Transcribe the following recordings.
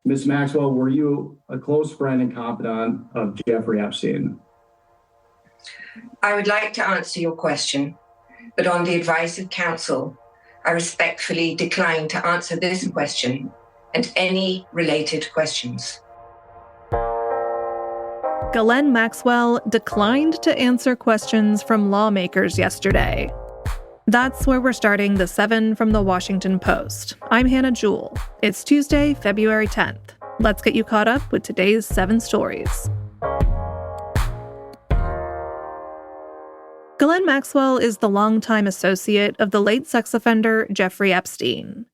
Ms. Maxwell, were you a close friend and confidant of Jeffrey Epstein? I would like to answer your question, but on the advice of counsel, I respectfully decline to answer this question and any related questions. Ghislaine Maxwell declined to answer questions from lawmakers yesterday. That's where we're starting the 7 from the Washington Post. I'm Hannah Jewell. It's Tuesday, February 10th. Let's get you caught up with today's 7 stories. Ghislaine Maxwell is the longtime associate of the late sex offender Jeffrey Epstein.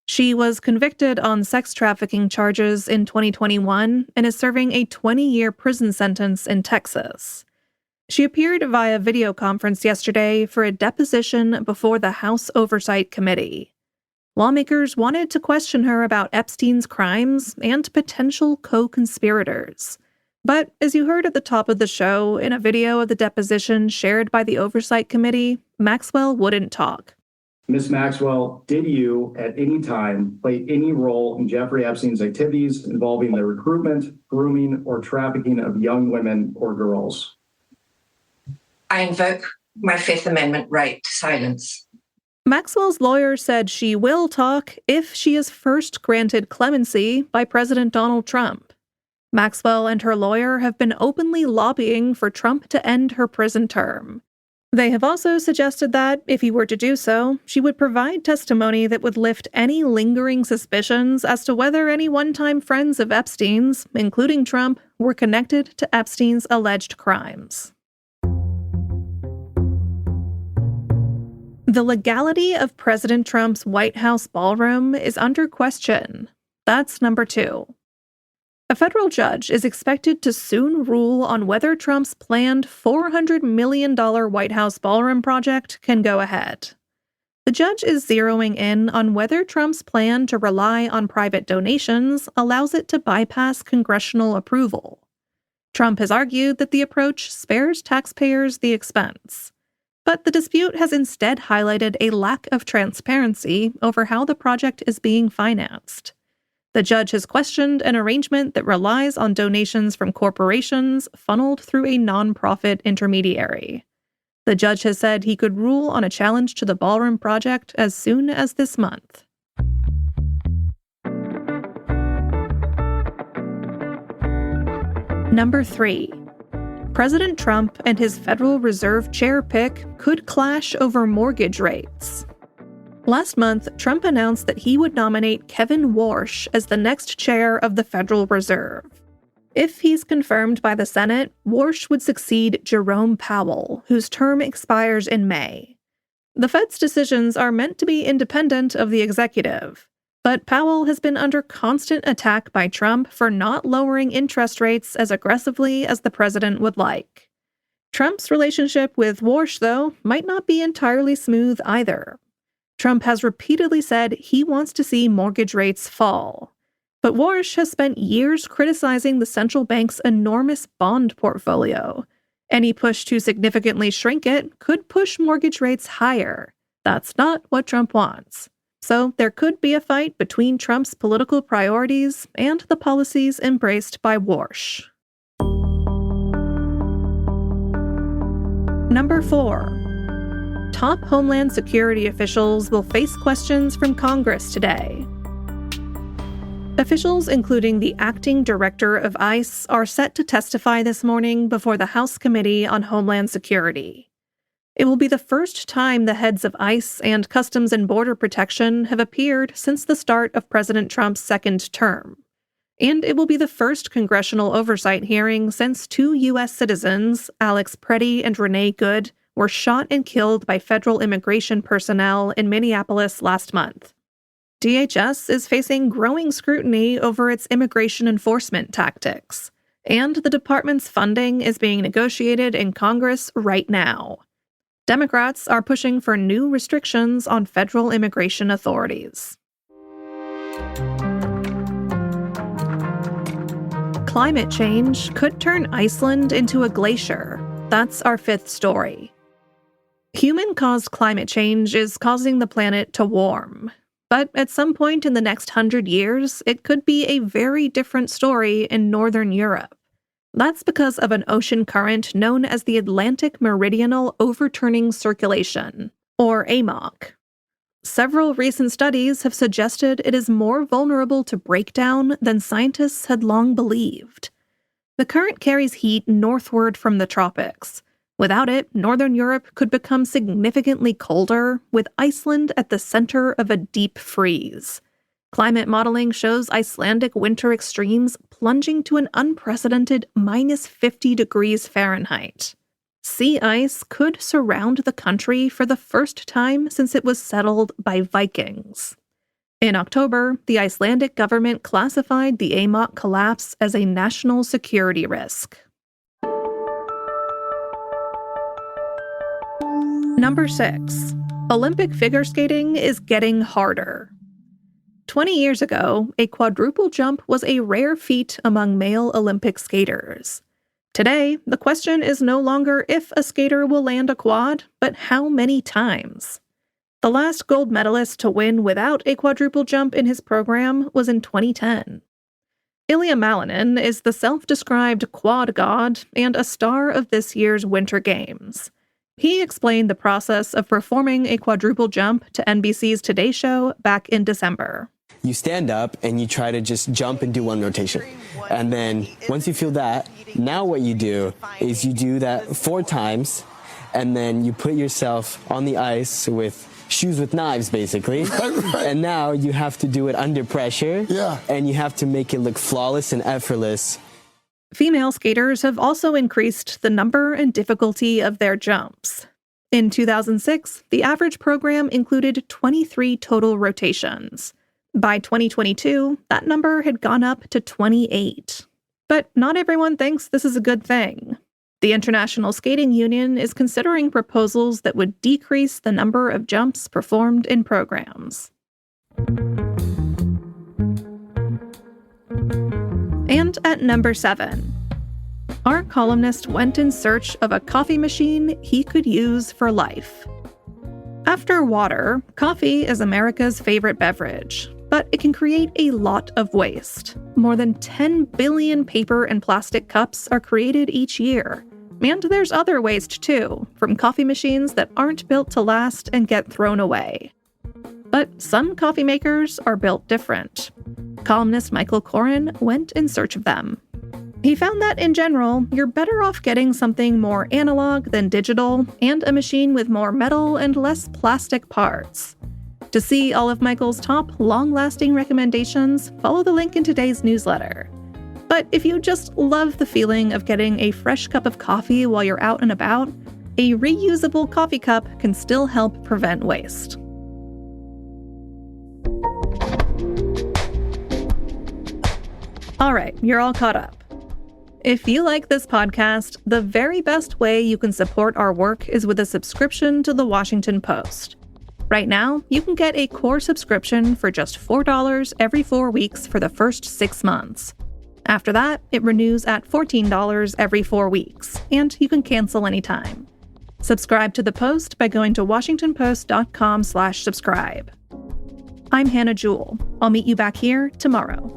She was convicted on sex trafficking charges in 2021 and is serving a 20-year prison sentence in Texas. She appeared via video conference yesterday for a deposition before the House Oversight Committee. Lawmakers wanted to question her about Epstein's crimes and potential co-conspirators. But as you heard at the top of the show, in a video of the deposition shared by the Oversight Committee, Maxwell wouldn't talk. Ms. Maxwell, did you at any time play any role in Jeffrey Epstein's activities involving the recruitment, grooming, or trafficking of young women or girls? I invoke my Fifth Amendment right to silence. Maxwell's lawyer said she will talk if she is first granted clemency by President Donald Trump. Maxwell and her lawyer have been openly lobbying for Trump to end her prison term. They have also suggested that, if he were to do so, she would provide testimony that would lift any lingering suspicions as to whether any one-time friends of Epstein's, including Trump, were connected to Epstein's alleged crimes. The legality of President Trump's White House ballroom is under question. That's number 2. A federal judge is expected to soon rule on whether Trump's planned $400 million White House ballroom project can go ahead. The judge is zeroing in on whether Trump's plan to rely on private donations allows it to bypass congressional approval. Trump has argued that the approach spares taxpayers the expense. But the dispute has instead highlighted a lack of transparency over how the project is being financed. The judge has questioned an arrangement that relies on donations from corporations funneled through a nonprofit intermediary. The judge has said he could rule on a challenge to the ballroom project as soon as this month. Number 3. President Trump and his Federal Reserve chair pick could clash over mortgage rates. Last month, Trump announced that he would nominate Kevin Warsh as the next chair of the Federal Reserve. If he's confirmed by the Senate, Warsh would succeed Jerome Powell, whose term expires in May. The Fed's decisions are meant to be independent of the executive, but Powell has been under constant attack by Trump for not lowering interest rates as aggressively as the president would like. Trump's relationship with Warsh, though, might not be entirely smooth either. Trump has repeatedly said he wants to see mortgage rates fall. But Warsh has spent years criticizing the central bank's enormous bond portfolio. Any push to significantly shrink it could push mortgage rates higher. That's not what Trump wants. So there could be a fight between Trump's political priorities and the policies embraced by Warsh. Number 4. Top Homeland Security officials will face questions from Congress today. Officials, including the acting director of ICE, are set to testify this morning before the House Committee on Homeland Security. It will be the first time the heads of ICE and Customs and Border Protection have appeared since the start of President Trump's second term. And it will be the first congressional oversight hearing since 2 U.S. citizens, Alex Preddy and Renee Good, were shot and killed by federal immigration personnel in Minneapolis last month. DHS is facing growing scrutiny over its immigration enforcement tactics, and the department's funding is being negotiated in Congress right now. Democrats are pushing for new restrictions on federal immigration authorities. Climate change could turn Iceland into a glacier. That's our 5th story. Human-caused climate change is causing the planet to warm. But at some point in the next 100 years, it could be a very different story in Northern Europe. That's because of an ocean current known as the Atlantic Meridional Overturning Circulation, or AMOC. Several recent studies have suggested it is more vulnerable to breakdown than scientists had long believed. The current carries heat northward from the tropics. Without it, Northern Europe could become significantly colder, with Iceland at the center of a deep freeze. Climate modeling shows Icelandic winter extremes plunging to an unprecedented minus 50 degrees Fahrenheit. Sea ice could surround the country for the first time since it was settled by Vikings. In October, the Icelandic government classified the AMOC collapse as a national security risk. Number 6. Olympic figure skating is getting harder. 20 years ago, a quadruple jump was a rare feat among male Olympic skaters. Today, the question is no longer if a skater will land a quad, but how many times. The last gold medalist to win without a quadruple jump in his program was in 2010. Ilya Malinin is the self-described quad god and a star of this year's Winter Games. He explained the process of performing a quadruple jump to NBC's Today Show back in December. You stand up and you try to just jump and do one rotation. And then once you feel that, now what you do is you do that 4 times, and then you put yourself on the ice with shoes with knives, basically. Right. And now you have to do it under pressure. Yeah. And you have to make it look flawless and effortless. Female skaters have also increased the number and difficulty of their jumps. In 2006, the average program included 23 total rotations. By 2022, that number had gone up to 28. But not everyone thinks this is a good thing. The International Skating Union is considering proposals that would decrease the number of jumps performed in programs. And at number 7, our columnist went in search of a coffee machine he could use for life. After water, coffee is America's favorite beverage, but it can create a lot of waste. More than 10 billion paper and plastic cups are created each year. And there's other waste too, from coffee machines that aren't built to last and get thrown away. But some coffee makers are built different. Columnist Michael Koren went in search of them. He found that, in general, you're better off getting something more analog than digital and a machine with more metal and less plastic parts. To see all of Michael's top, long-lasting recommendations, follow the link in today's newsletter. But if you just love the feeling of getting a fresh cup of coffee while you're out and about, a reusable coffee cup can still help prevent waste. All right, you're all caught up. If you like this podcast, the very best way you can support our work is with a subscription to The Washington Post. Right now, you can get a core subscription for just $4 every 4 weeks for the first 6 months. After that, it renews at $14 every 4 weeks, and you can cancel anytime. Subscribe to The Post by going to washingtonpost.com/subscribe. I'm Hannah Jewell. I'll meet you back here tomorrow.